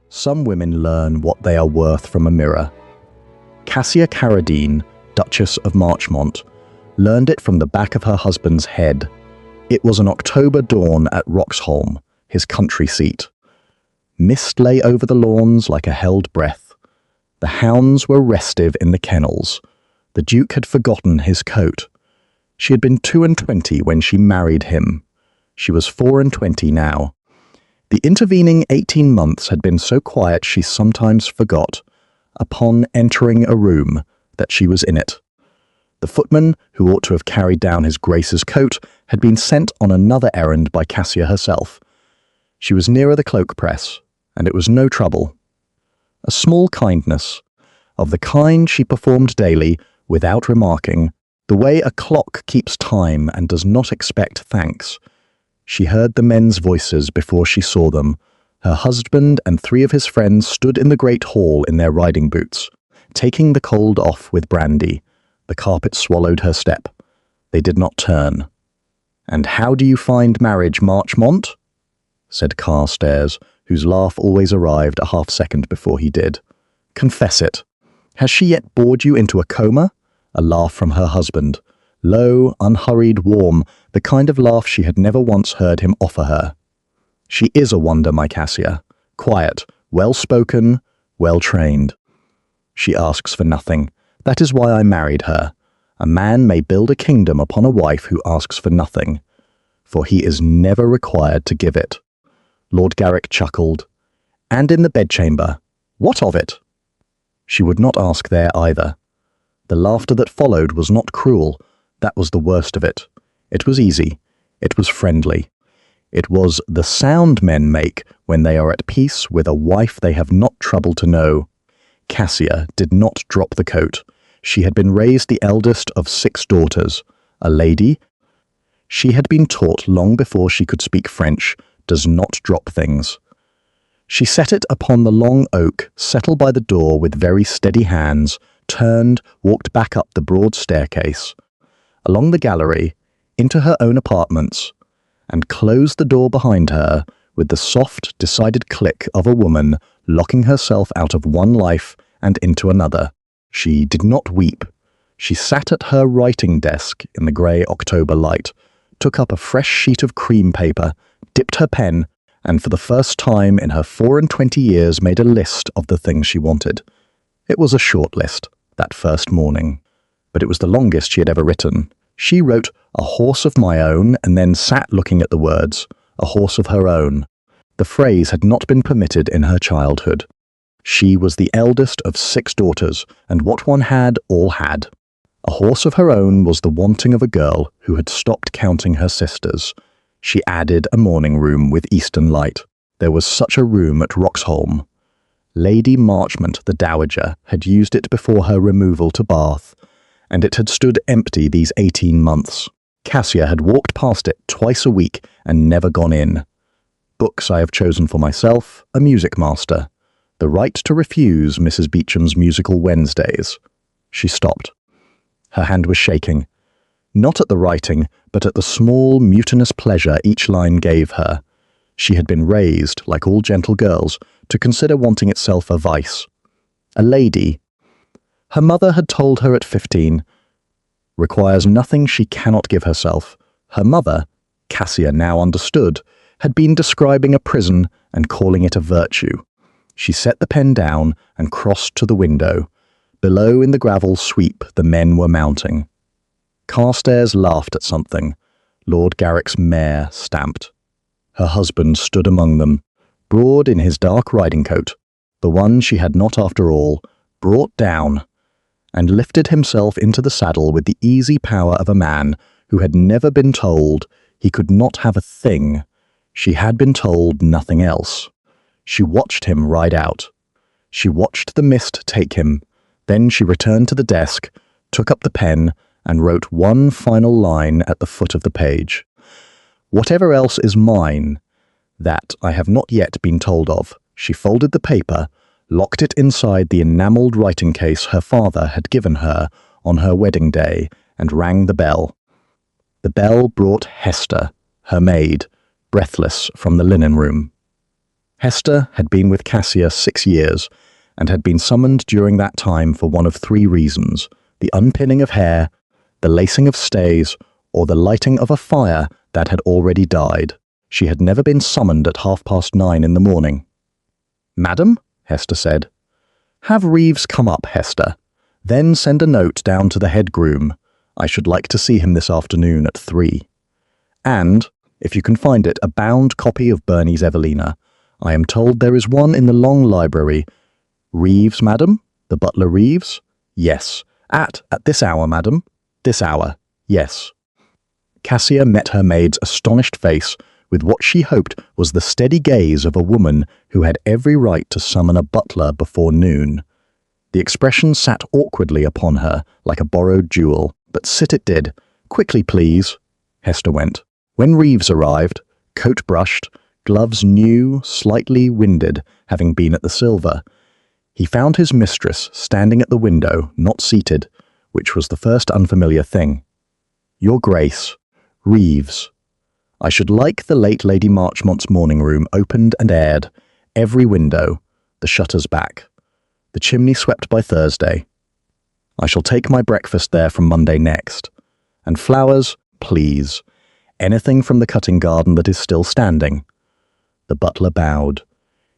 Some women learn what they are worth from a mirror. Cassia Carradine, Duchess of Marchmont, learned it from the back of her husband's head. It was an October dawn at Roxholm, his country seat. Mist lay over the lawns like a held breath. The hounds were restive in the kennels. The Duke had forgotten his coat. She had been 22 when she married him. She was 24 now. The intervening 18 months had been so quiet she sometimes forgot, upon entering a room, that she was in it. The footman, who ought to have carried down his Grace's coat, had been sent on another errand by Cassia herself. She was nearer the cloak press, and it was no trouble. A small kindness, of the kind she performed daily, without remarking, the way a clock keeps time and does not expect thanks. She heard the men's voices before she saw them. Her husband and 3 of his friends stood in the great hall in their riding boots, taking the cold off with brandy. The carpet swallowed her step. They did not turn. "And how do you find marriage, Marchmont?" said Carstairs, whose laugh always arrived a half-second before he did. "Confess it. Has she yet bored you into a coma?" A laugh from her husband. Low, unhurried, warm, the kind of laugh she had never once heard him offer her. "She is a wonder, my Cassia. Quiet, well-spoken, well-trained. She asks for nothing. That is why I married her. A man may build a kingdom upon a wife who asks for nothing, for he is never required to give it." Lord Garrick chuckled. "And in the bedchamber, what of it?" She would not ask there either. The laughter that followed was not cruel. That was the worst of it. It was easy. It was friendly. It was the sound men make when they are at peace with a wife they have not troubled to know. Cassia did not drop the coat. She had been raised the eldest of 6 daughters. A lady, she had been taught long before she could speak French, does not drop things. She set it upon the long oak, settled by the door with very steady hands, turned, walked back up the broad staircase, along the gallery, into her own apartments, and closed the door behind her with the soft, decided click of a woman locking herself out of one life and into another. She did not weep. She sat at her writing desk in the grey October light, took up a fresh sheet of cream paper, dipped her pen, and for the first time in her 24 years made a list of the things she wanted. It was a short list, that first morning, but it was the longest she had ever written. She wrote "a horse of my own" and then sat looking at the words, "a horse of her own." The phrase had not been permitted in her childhood. She was the eldest of 6 daughters, and what one had, all had. A horse of her own was the wanting of a girl who had stopped counting her sisters. She added a morning room with eastern light. There was such a room at Roxholm. Lady Marchmont, the Dowager, had used it before her removal to Bath, and it had stood empty these 18 months. Cassia had walked past it twice a week and never gone in. Books I have chosen for myself, a music master. The right to refuse Mrs. Beecham's musical Wednesdays. She stopped. Her hand was shaking, not at the writing, but at the small, mutinous pleasure each line gave her. She had been raised, like all gentle girls, to consider wanting itself a vice. A lady, her mother had told her at 15, requires nothing she cannot give herself. Her mother, Cassia now understood, had been describing a prison and calling it a virtue. She set the pen down and crossed to the window. Below in the gravel sweep the men were mounting. Carstairs laughed at something. Lord Garrick's mare stamped. Her husband stood among them, broad in his dark riding coat, the one she had not after all, brought down, and lifted himself into the saddle with the easy power of a man who had never been told he could not have a thing. She had been told nothing else. She watched him ride out. She watched the mist take him. Then she returned to the desk, took up the pen, and wrote one final line at the foot of the page. "Whatever else is mine, that I have not yet been told of." She folded the paper, locked it inside the enamelled writing case her father had given her on her wedding day, and rang the bell. The bell brought Hester, her maid, breathless from the linen room. Hester had been with Cassia 6 years and had been summoned during that time for one of 3 reasons: the unpinning of hair, the lacing of stays, or the lighting of a fire that had already died. She had never been summoned at 9:30 in the morning. "Madam," Hester said. "Have Reeves come up, Hester. Then send a note down to the head groom. I should like to see him this afternoon at 3. And, if you can find it, a bound copy of Burney's Evelina. I am told there is one in the long library." "Reeves, madam? The butler Reeves?" "Yes. At this hour, madam. This hour. Yes." Cassia met her maid's astonished face with what she hoped was the steady gaze of a woman who had every right to summon a butler before noon. The expression sat awkwardly upon her like a borrowed jewel, but sit it did. "Quickly, please." Hester went. When Reeves arrived, coat brushed, gloves new, slightly winded, having been at the Silver, he found his mistress standing at the window, not seated, which was the first unfamiliar thing. "Your Grace, Reeves. I should like the late Lady Marchmont's morning room opened and aired, every window, the shutters back, the chimney swept by Thursday. I shall take my breakfast there from Monday next. And flowers, please. Anything from the cutting garden that is still standing." The butler bowed.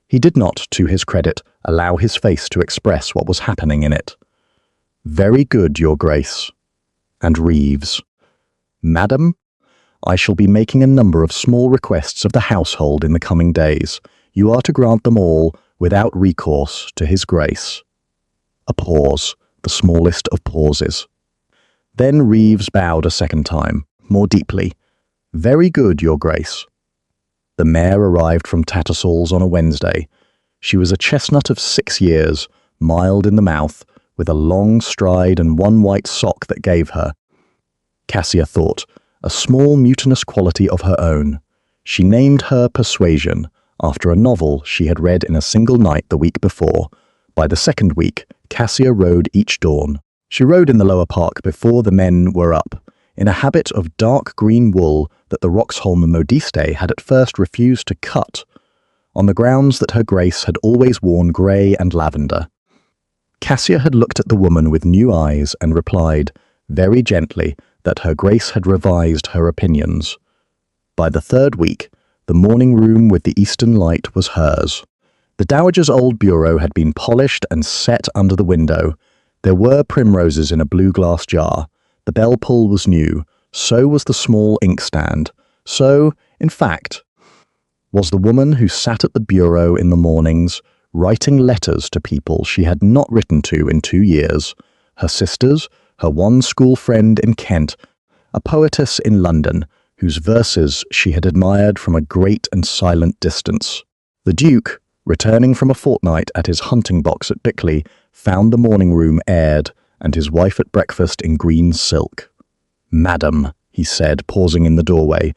He did not, to his credit, allow his face to express what was happening in it. "Very good, Your Grace." And Reeves. "Madam, I shall be making a number of small requests of the household in the coming days. You are to grant them all, without recourse, to his Grace." A pause, the smallest of pauses. Then Reeves bowed a second time, more deeply. "Very good, Your Grace." The mare arrived from Tattersall's on a Wednesday. She was a chestnut of 6 years, mild in the mouth, with a long stride and one white sock that gave her, Cassia thought, a small mutinous quality of her own. She named her Persuasion, after a novel she had read in a single night the week before. By the second week, Cassia rode each dawn. She rode in the lower park before the men were up, in a habit of dark green wool that the Roxholm Modiste had at first refused to cut, on the grounds that her Grace had always worn grey and lavender. Cassia had looked at the woman with new eyes and replied, very gently, that her Grace had revised her opinions. By the third week, the morning room with the eastern light was hers. The dowager's old bureau had been polished and set under the window. There were primroses in a blue glass jar. The bell pull was new. So was the small inkstand. So, in fact, was the woman who sat at the bureau in the mornings, writing letters to people she had not written to in 2 years, her sisters, her one school friend in Kent, a poetess in London, whose verses she had admired from a great and silent distance. The Duke, returning from a fortnight at his hunting box at Bickley, found the morning room aired, and his wife at breakfast in green silk. "Madam," he said, pausing in the doorway,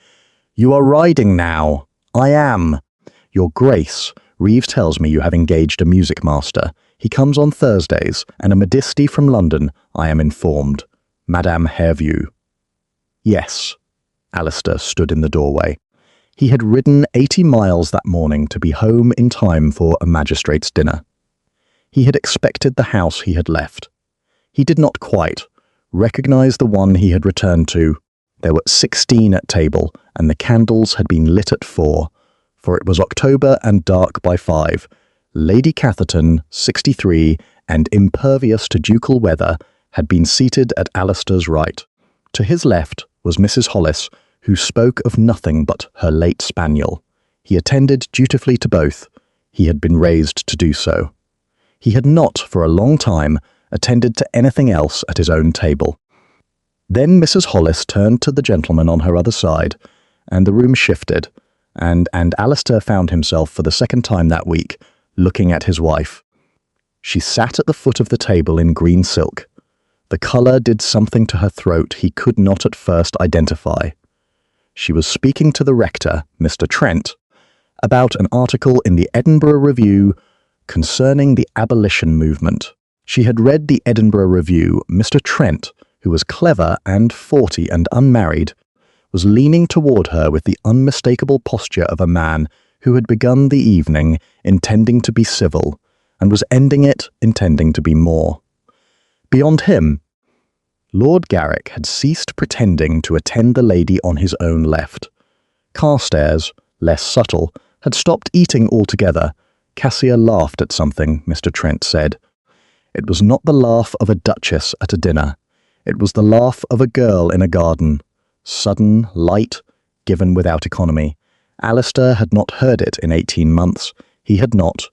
"you are riding now." "I am." "Your Grace, Reeves tells me you have engaged a music master. He comes on Thursdays, and a modiste from London, I am informed. Madame Herview." "Yes." Alistair stood in the doorway. He had ridden 80 miles that morning to be home in time for a magistrate's dinner. He had expected the house he had left. He did not quite recognize the one he had returned to. There were 16 at table, and the candles had been lit at 4, for it was October and dark by 5. Lady Catherton, 63, and impervious to ducal weather, had been seated at Alistair's right. To his left was Mrs. Hollis, who spoke of nothing but her late spaniel. He attended dutifully to both. He had been raised to do so. He had not, for a long time, attended to anything else at his own table. Then Mrs. Hollis turned to the gentleman on her other side, and the room shifted, and Alistair found himself for the second time that week, looking at his wife. She sat at the foot of the table in green silk. The colour did something to her throat he could not at first identify. She was speaking to the rector, Mr. Trent, about an article in the Edinburgh Review concerning the abolition movement. She had read the Edinburgh Review. Mr. Trent, who was clever and 40 and unmarried, was leaning toward her with the unmistakable posture of a man who had begun the evening intending to be civil and was ending it intending to be more. Beyond him, Lord Garrick had ceased pretending to attend the lady on his own left. Carstairs, less subtle, had stopped eating altogether. Cassia laughed at something, Mr. Trent said. It was not the laugh of a duchess at a dinner. It was the laugh of a girl in a garden. Sudden, light, given without economy. Alistair had not heard it in 18 months. He had not.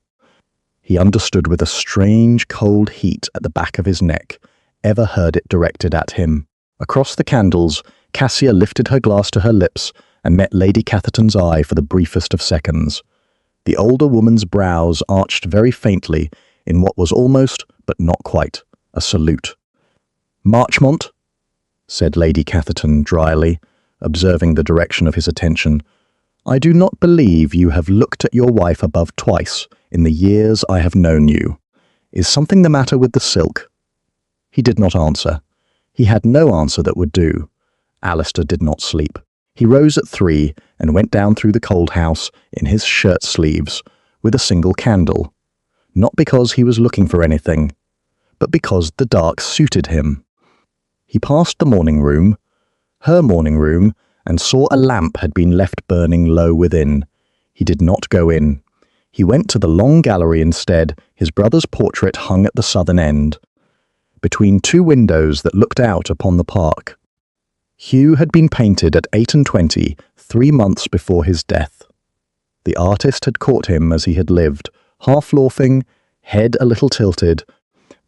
He understood with a strange cold heat at the back of his neck, ever heard it directed at him. Across the candles, Cassia lifted her glass to her lips and met Lady Catherton's eye for the briefest of seconds. The older woman's brows arched very faintly in what was almost, but not quite, a salute. "Marchmont," said Lady Catherton dryly, observing the direction of his attention, "I do not believe you have looked at your wife above twice in the years I have known you. Is something the matter with the silk?" He did not answer. He had no answer that would do. Alistair did not sleep. He rose at 3 and went down through the cold house in his shirt sleeves with a single candle, not because he was looking for anything, but because the dark suited him. He passed the morning room, her morning room, and saw a lamp had been left burning low within. He did not go in. He went to the long gallery instead. His brother's portrait hung at the southern end, between 2 windows that looked out upon the park. Hugh had been painted at 28, 3 months before his death. The artist had caught him as he had lived, half-laughing, head a little tilted,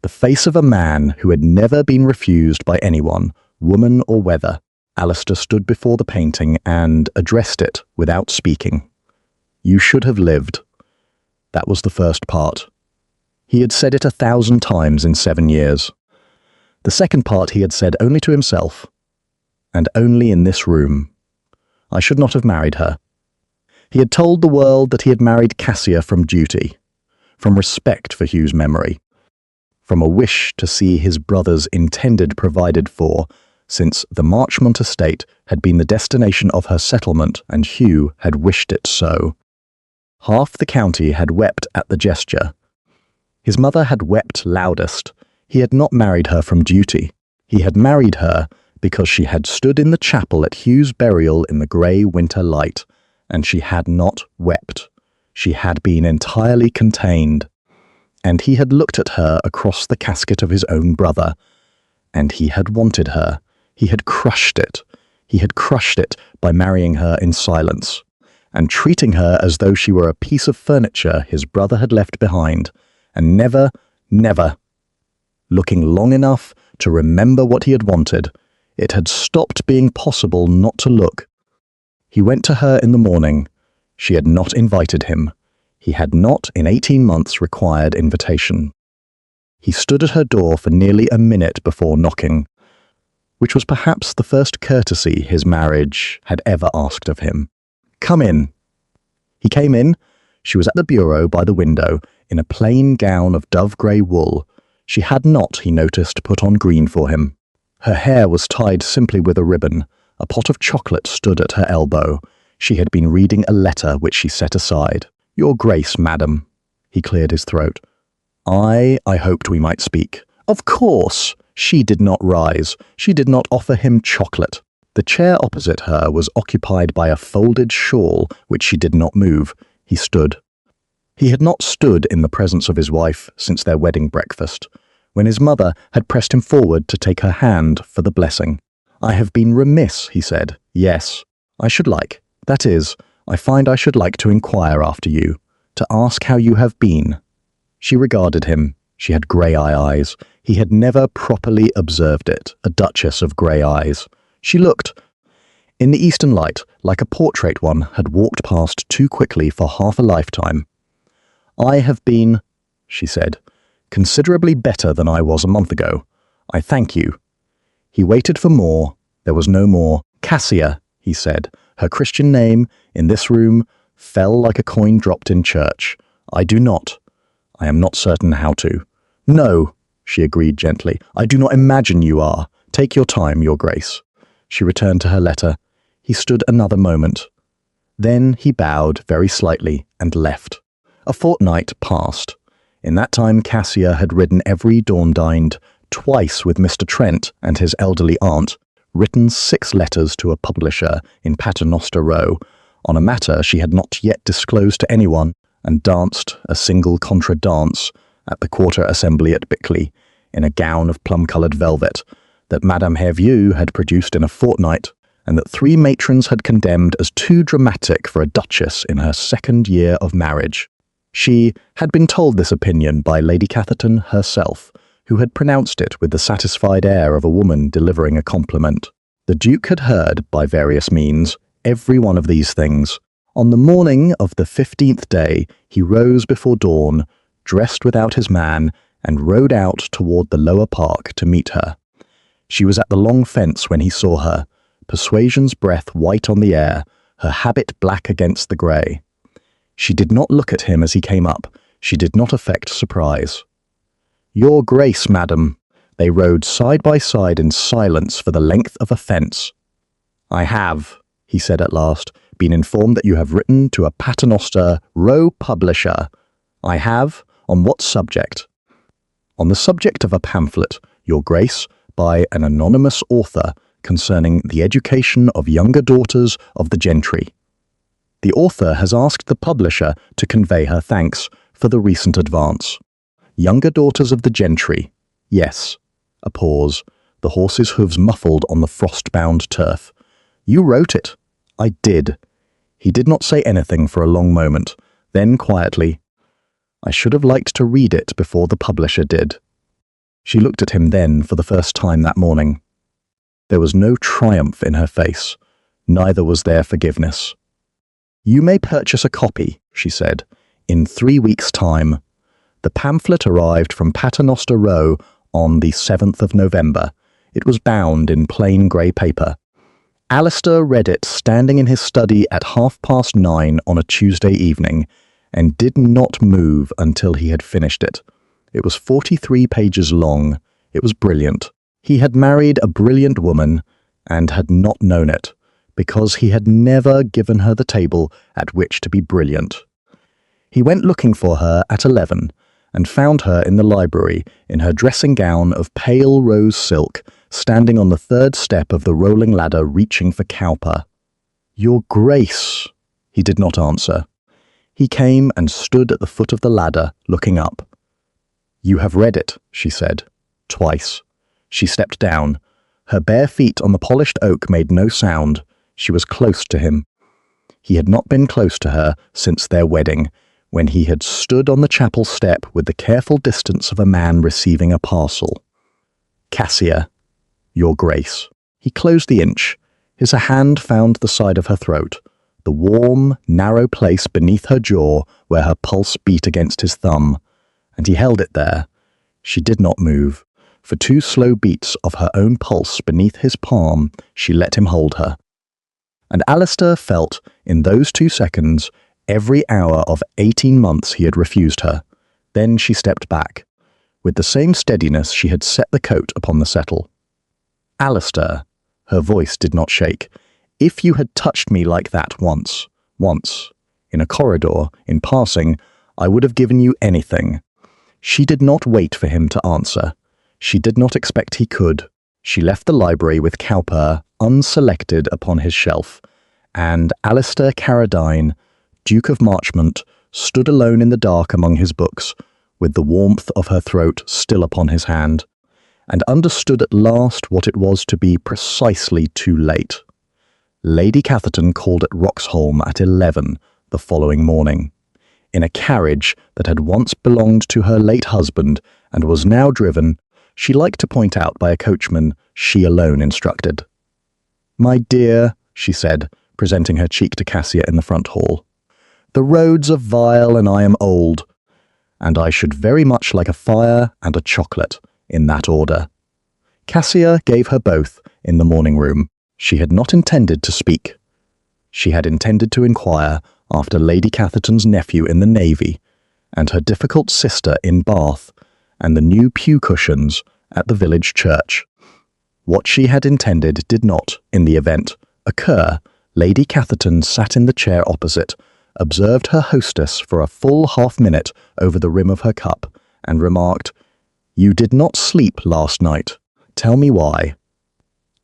the face of a man who had never been refused by anyone, woman or weather. Alistair stood before the painting and addressed it without speaking. "You should have lived." That was the first part. He had said it 1,000 times in 7 years. The second part he had said only to himself, and only in this room. "I should not have married her." He had told the world that he had married Cassia from duty, from respect for Hugh's memory, from a wish to see his brother's intended provided for, since the Marchmont estate had been the destination of her settlement and Hugh had wished it so. Half the county had wept at the gesture. His mother had wept loudest. He had not married her from duty. He had married her because she had stood in the chapel at Hugh's burial in the grey winter light, and she had not wept. She had been entirely contained. And he had looked at her across the casket of his own brother, and he had wanted her. He had crushed it. He had crushed it by marrying her in silence, and treating her as though she were a piece of furniture his brother had left behind, and never, looking long enough to remember what he had wanted, it had stopped being possible not to look. He went to her in the morning. She had not invited him. He had not, in 18 months, required invitation. He stood at her door for nearly a minute before knocking, which was perhaps the first courtesy his marriage had ever asked of him. "Come in." He came in. She was at the bureau by the window, in a plain gown of dove-grey wool. She had not, he noticed, put on green for him. Her hair was tied simply with a ribbon. A pot of chocolate stood at her elbow. She had been reading a letter which she set aside. "Your Grace, madam." He cleared his throat. I hoped we might speak." "Of course." She did not rise. She did not offer him chocolate. The chair opposite her was occupied by a folded shawl which she did not move. He stood. He had not stood in the presence of his wife since their wedding breakfast, when his mother had pressed him forward to take her hand for the blessing. "I have been remiss," he said. "Yes, I should like. That is, I find I should like to inquire after you, to ask how you have been." She regarded him. She had grey-eye eyes. He had never properly observed it, a duchess of grey eyes. She looked, in the eastern light, like a portrait one had walked past too quickly for half a lifetime. "I have been," she said, "considerably better than I was a month ago. I thank you." He waited for more. There was no more. "Cassia," he said. Her Christian name, in this room, fell like a coin dropped in church. "I do not. I am not certain how to." "No," she agreed gently. "I do not imagine you are. Take your time, Your Grace." She returned to her letter. He stood another moment. Then he bowed very slightly and left. A fortnight passed. In that time Cassia had ridden every dawn-dined, twice with Mr. Trent and his elderly aunt, written 6 letters to a publisher in Paternoster Row on a matter she had not yet disclosed to anyone, and danced a single contra dance at the Quarter Assembly at Bickley in a gown of plum-coloured velvet that Madame Hervieux had produced in a fortnight, and that 3 matrons had condemned as too dramatic for a duchess in her 2nd year of marriage. She had been told this opinion by Lady Catherton herself, who had pronounced it with the satisfied air of a woman delivering a compliment. The Duke had heard, by various means, every one of these things. On the morning of the 15th day, he rose before dawn, dressed without his man, and rode out toward the lower park to meet her. She was at the long fence when he saw her, persuasion's breath white on the air, her habit black against the grey. She did not look at him as he came up. She did not affect surprise. "Your Grace, madam." They rode side by side in silence for the length of a fence. "I have," he said at last, "been informed that you have written to a Paternoster Row publisher." "I have? On what subject?" "On the subject of a pamphlet, Your Grace, by an anonymous author, concerning the education of younger daughters of the gentry. The author has asked the publisher to convey her thanks for the recent advance." "Younger daughters of the gentry. Yes." A pause, the horse's hooves muffled on the frost-bound turf. "You wrote it." "I did." He did not say anything for a long moment. Then quietly, "I should have liked to read it before the publisher did." She looked at him then for the first time that morning. There was no triumph in her face. Neither was there forgiveness. "You may purchase a copy," she said, "in 3 weeks' time." The pamphlet arrived from Paternoster Row on the 7th of November. It was bound in plain grey paper. Alistair read it standing in his study at 9:30 on a Tuesday evening, and did not move until he had finished it. It was 43 pages long. It was brilliant. He had married a brilliant woman, and had not known it, because he had never given her the table at which to be brilliant. He went looking for her at 11, and found her in the library in her dressing gown of pale rose silk, standing on the 3rd step of the rolling ladder reaching for Cowper. "Your Grace." He did not answer. He came and stood at the foot of the ladder, looking up. "You have read it," she said, twice. She stepped down. Her bare feet on the polished oak made no sound. She was close to him. He had not been close to her since their wedding, when he had stood on the chapel step with the careful distance of a man receiving a parcel. "Cassia, Your Grace." He closed the inch. His hand found the side of her throat, the warm, narrow place beneath her jaw where her pulse beat against his thumb, and he held it there. She did not move. For 2 slow beats of her own pulse beneath his palm, she let him hold her. And Alistair felt, in those 2 seconds, every hour of 18 months he had refused her. Then she stepped back. With the same steadiness she had set the coat upon the settle. "Alistair," her voice did not shake, "if you had touched me like that once, in a corridor, in passing, I would have given you anything." She did not wait for him to answer. She did not expect he could. She left the library with Cowper unselected upon his shelf, and Alistair Carradine, Duke of Marchmont, stood alone in the dark among his books, with the warmth of her throat still upon his hand, and understood at last what it was to be precisely too late. Lady Catherton called at Roxholm at 11 the following morning, in a carriage that had once belonged to her late husband and was now driven, she liked to point out, by a coachman she alone instructed. "My dear," she said, presenting her cheek to Cassia in the front hall, "the roads are vile and I am old, and I should very much like a fire and a chocolate, in that order." Cassia gave her both in the morning room. She had not intended to speak. She had intended to inquire after Lady Catherton's nephew in the Navy, and her difficult sister in Bath, and the new pew cushions at the village church. What she had intended did not, in the event, occur, Lady Catherton sat in the chair opposite, observed her hostess for a full half-minute over the rim of her cup, and remarked, "You did not sleep last night. Tell me why."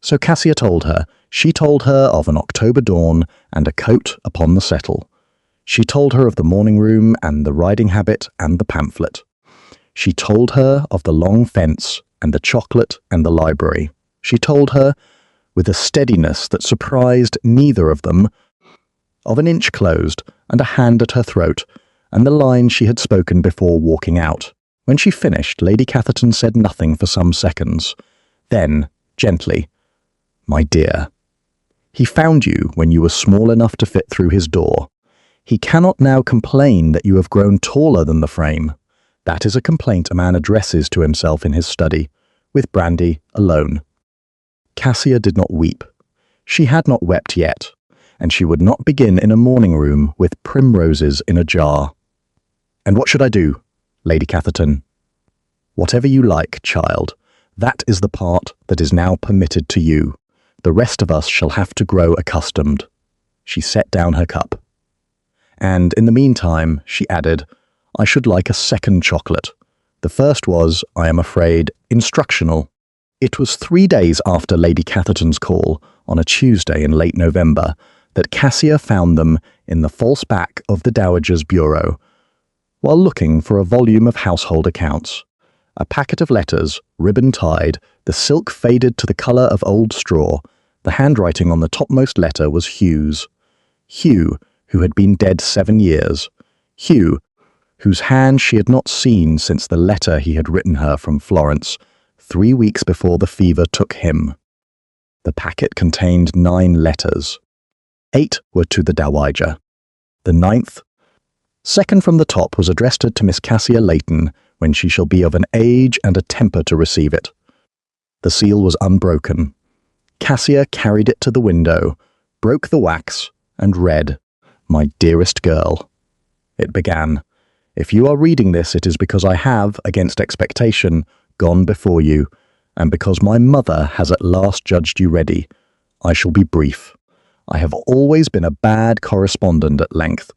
So Cassia told her. She told her of an October dawn and a coat upon the settle. She told her of the morning room and the riding habit and the pamphlet. She told her of the long fence and the chocolate and the library. She told her, with a steadiness that surprised neither of them, of an inch closed and a hand at her throat, and the line she had spoken before walking out. When she finished, Lady Catherton said nothing for some seconds. Then, gently, "My dear, he found you when you were small enough to fit through his door. He cannot now complain that you have grown taller than the frame. That is a complaint a man addresses to himself in his study, with brandy alone." Cassia did not weep. She had not wept yet, and she would not begin in a morning room with primroses in a jar. "And what should I do, Lady Catherton?" "Whatever you like, child. That is the part that is now permitted to you. The rest of us shall have to grow accustomed." She set down her cup. "And in the meantime," she added, "I should like a second chocolate. The first was, I am afraid, instructional." It was 3 days after Lady Catherton's call, on a Tuesday in late November, that Cassia found them in the false back of the Dowager's bureau, while looking for a volume of household accounts. A packet of letters, ribbon-tied, the silk faded to the colour of old straw. The handwriting on the topmost letter was Hugh's. Hugh, who had been dead 7 years. Hugh, whose hand she had not seen since the letter he had written her from Florence, 3 weeks before the fever took him. The packet contained 9 letters. 8 were to the Dowager. The 9th, second from the top, was addressed to Miss Cassia Layton, when she shall be of an age and a temper to receive it. The seal was unbroken. Cassia carried it to the window, broke the wax, and read, "My dearest girl." It began, "If you are reading this, it is because I have, against expectation, gone before you, and because my mother has at last judged you ready. I shall be brief. I have always been a bad correspondent at length.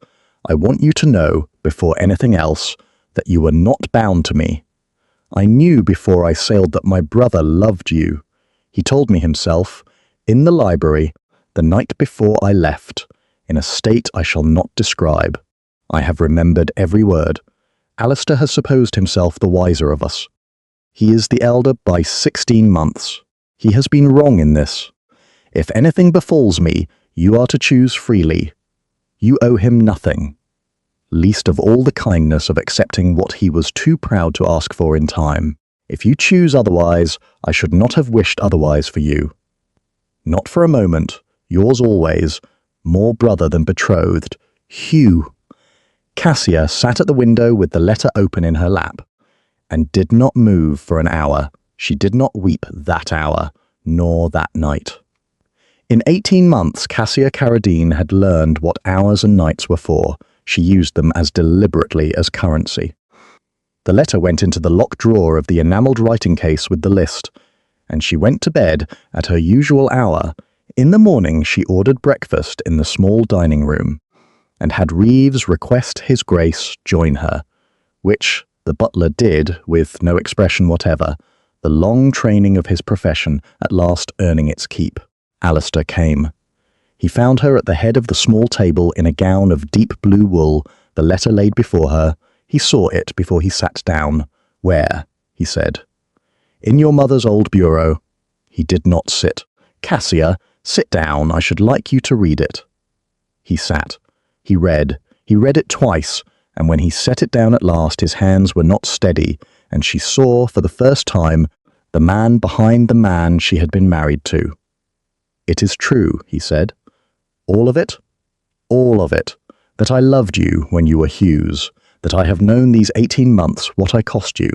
I want you to know, before anything else, that you were not bound to me. I knew before I sailed that my brother loved you. He told me himself, in the library, the night before I left, in a state I shall not describe. I have remembered every word. Alistair has supposed himself the wiser of us. He is the elder by 16 months. He has been wrong in this. If anything befalls me, you are to choose freely. You owe him nothing, least of all the kindness of accepting what he was too proud to ask for in time. If you choose otherwise, I should not have wished otherwise for you. Not for a moment, yours always, more brother than betrothed, Hugh." Cassia sat at the window with the letter open in her lap, and did not move for an hour. She did not weep that hour, nor that night. In 18 months, Cassia Carradine had learned what hours and nights were for. She used them as deliberately as currency. The letter went into the locked drawer of the enamelled writing case with the list, and she went to bed at her usual hour. In the morning she ordered breakfast in the small dining room, and had Reeves request his grace join her, which the butler did with no expression whatever, the long training of his profession at last earning its keep. Alistair came. He found her at the head of the small table in a gown of deep blue wool, the letter laid before her. He saw it before he sat down. "Where?" he said. "In your mother's old bureau." He did not sit. "Cassia, sit down. I should like you to read it." He sat. He read. He read it twice, and when he set it down at last, his hands were not steady, and she saw, for the first time, the man behind the man she had been married to. "It is true," he said. "All of it? All of it. That I loved you when you were Hugh's. That I have known these 18 months what I cost you.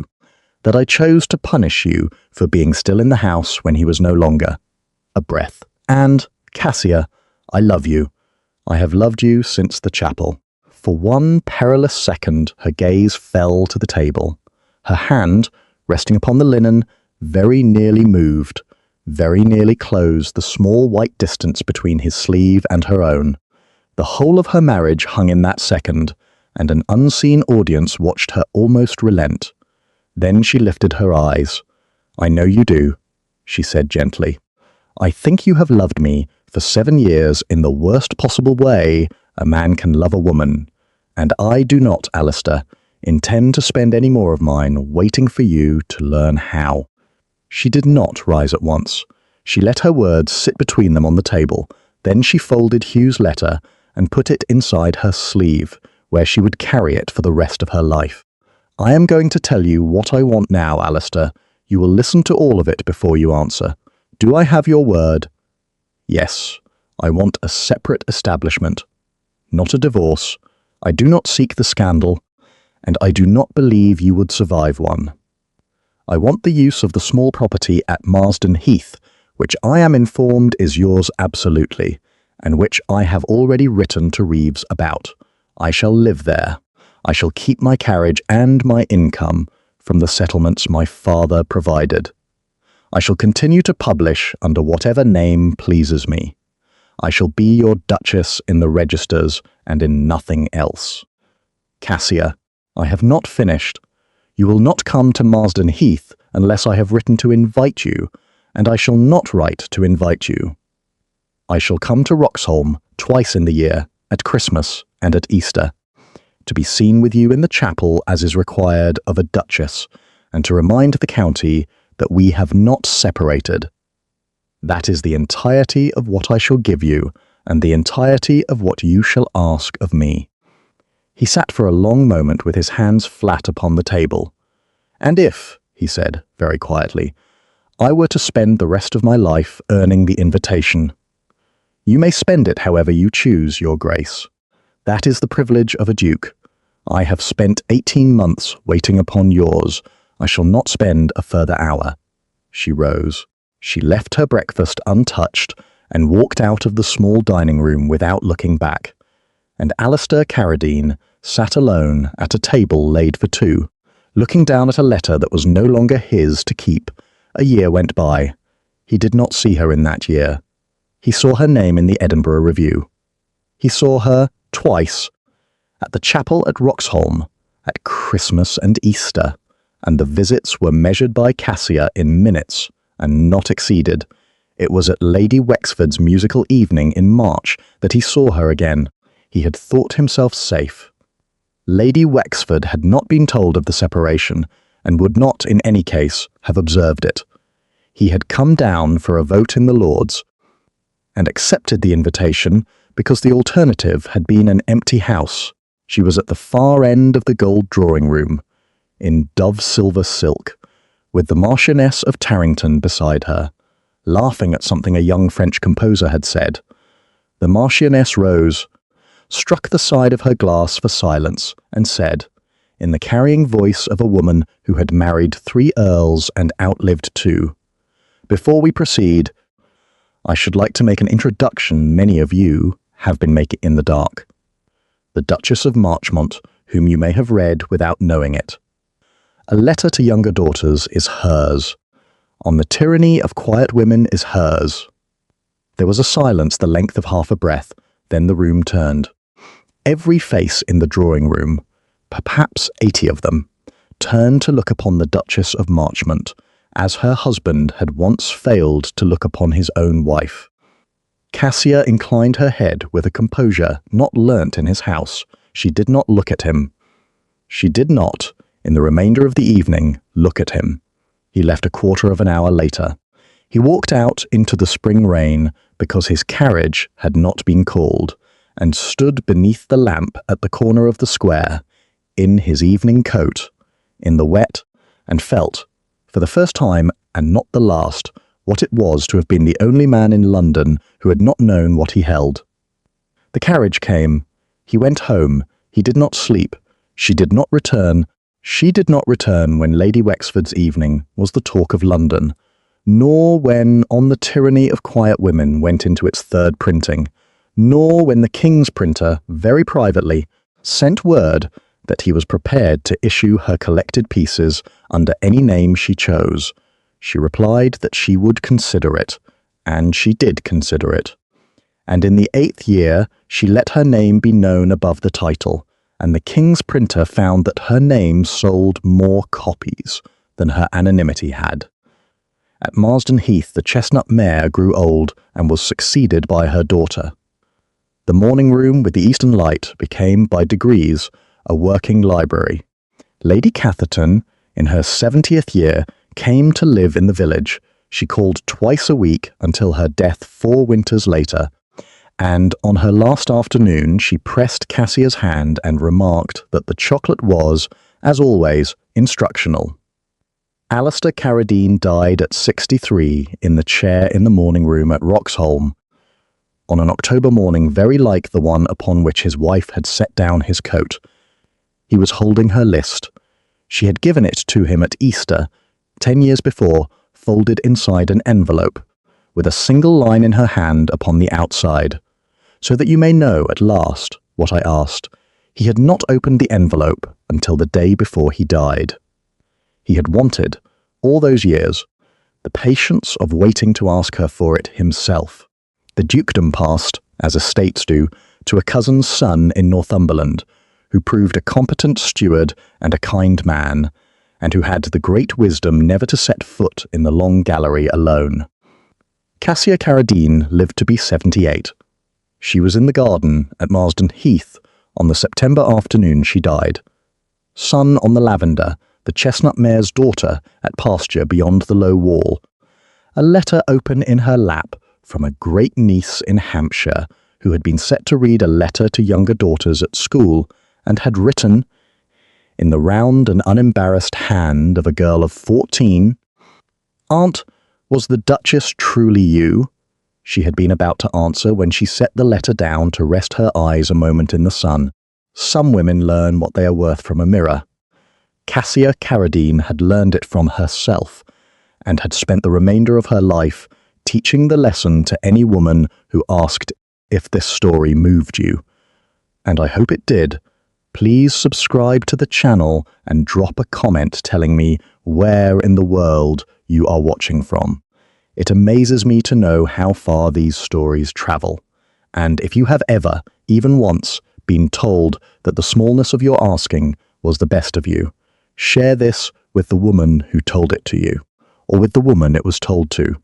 That I chose to punish you for being still in the house when he was no longer. A breath. And, Cassia, I love you. I have loved you since the chapel." For one perilous second her gaze fell to the table. Her hand, resting upon the linen, very nearly moved, very nearly closed the small white distance between his sleeve and her own. The whole of her marriage hung in that second, and an unseen audience watched her almost relent. Then she lifted her eyes. "I know you do," she said gently. "I think you have loved me for 7 years in the worst possible way a man can love a woman, and I do not, Alistair, intend to spend any more of mine waiting for you to learn how." She did not rise at once. She let her words sit between them on the table. Then she folded Hugh's letter and put it inside her sleeve, where she would carry it for the rest of her life. "I am going to tell you what I want now, Alistair. You will listen to all of it before you answer. Do I have your word?" "Yes, I want a separate establishment. Not a divorce. I do not seek the scandal, and I do not believe you would survive one. I want the use of the small property at Marsden Heath, which I am informed is yours absolutely, and which I have already written to Reeves about. I shall live there. I shall keep my carriage and my income from the settlements my father provided. I shall continue to publish under whatever name pleases me. I shall be your duchess in the registers and in nothing else. Cassia, I have not finished. You will not come to Marsden Heath unless I have written to invite you, and I shall not write to invite you. I shall come to Roxholm twice in the year, at Christmas and at Easter, to be seen with you in the chapel as is required of a duchess, and to remind the county that we have not separated. That is the entirety of what I shall give you, and the entirety of what you shall ask of me." He sat for a long moment with his hands flat upon the table. "And if," he said very quietly, "I were to spend the rest of my life earning the invitation." "You may spend it however you choose, your grace. That is the privilege of a duke. I have spent 18 months waiting upon yours. I shall not spend a further hour." She rose. She left her breakfast untouched and walked out of the small dining room without looking back. And Alistair Carradine sat alone at a table laid for two, looking down at a letter that was no longer his to keep. A year went by. He did not see her in that year. He saw her name in the Edinburgh Review. He saw her twice, at the chapel at Roxholm, at Christmas and Easter, and the visits were measured by Cassia in minutes and not exceeded. It was at Lady Wexford's musical evening in March that he saw her again. He had thought himself safe. Lady Wexford had not been told of the separation, and would not, in any case, have observed it. He had come down for a vote in the Lords, and accepted the invitation because the alternative had been an empty house. She was at the far end of the gold drawing-room, in dove-silver silk, with the Marchioness of Tarrington beside her, laughing at something a young French composer had said. The Marchioness rose, struck the side of her glass for silence, and said, in the carrying voice of a woman who had married 3 earls and outlived 2, "Before we proceed, I should like to make an introduction many of you have been making in the dark. The Duchess of Marchmont, whom you may have read without knowing it. A letter to younger daughters is hers. On the tyranny of quiet women is hers." There was a silence the length of half a breath, then the room turned. Every face in the drawing-room, perhaps 80 of them, turned to look upon the Duchess of Marchmont, as her husband had once failed to look upon his own wife. Cassia inclined her head with a composure not learnt in his house. She did not look at him. She did not, in the remainder of the evening, look at him. He left a quarter of an hour later. He walked out into the spring rain because his carriage had not been called, and stood beneath the lamp at the corner of the square, in his evening coat, in the wet, and felt, for the first time and not the last, what it was to have been the only man in London who had not known what he held. The carriage came. He went home. He did not sleep. She did not return. She did not return when Lady Wexford's evening was the talk of London, nor when On the Tyranny of Quiet Women went into its 3rd printing, nor when the King's printer, very privately, sent word that he was prepared to issue her collected pieces under any name she chose, She replied that she would consider it, and she did consider it. And in the 8th year she let her name be known above the title, and the king's printer found that her name sold more copies than her anonymity had. At Marsden Heath the chestnut mare grew old and was succeeded by her daughter. The morning room with the eastern light became by degrees a working library. Lady Catherton, in her 70th year, came to live in the village. She called twice a week until her death 4 winters later, and on her last afternoon she pressed Cassia's hand and remarked that the chocolate was, as always, instructional. Alistair Carradine died at 63 in the chair in the morning room at Roxholm, on an October morning very like the one upon which his wife had set down his coat. He was holding her list. She had given it to him at Easter, 10 years before, folded inside an envelope, with a single line in her hand upon the outside. So that you may know at last what I asked, he had not opened the envelope until the day before he died. He had wanted, all those years, the patience of waiting to ask her for it himself. The dukedom passed, as estates do, to a cousin's son in Northumberland, who proved a competent steward and a kind man, and who had the great wisdom never to set foot in the long gallery alone. Cassia Carradine lived to be 78. She was in the garden at Marsden Heath on the September afternoon she died. Sun on the lavender, the chestnut mare's daughter at pasture beyond the low wall. A letter open in her lap from a great niece in Hampshire who had been set to read a letter to younger daughters at school and had written, in the round and unembarrassed hand of a girl of 14, "Aunt, was the Duchess truly you?" She had been about to answer when she set the letter down to rest her eyes a moment in the sun. Some women learn what they are worth from a mirror. Cassia Carradine had learned it from herself, and had spent the remainder of her life teaching the lesson to any woman who asked if this story moved you. And I hope it did. Please subscribe to the channel and drop a comment telling me where in the world you are watching from. It amazes me to know how far these stories travel. And if you have ever, even once, been told that the smallness of your asking was the best of you, share this with the woman who told it to you, or with the woman it was told to.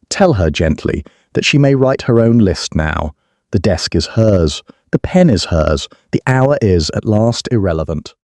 Tell her gently that she may write her own list now. The desk is hers, the pen is hers, the hour is at last irrelevant.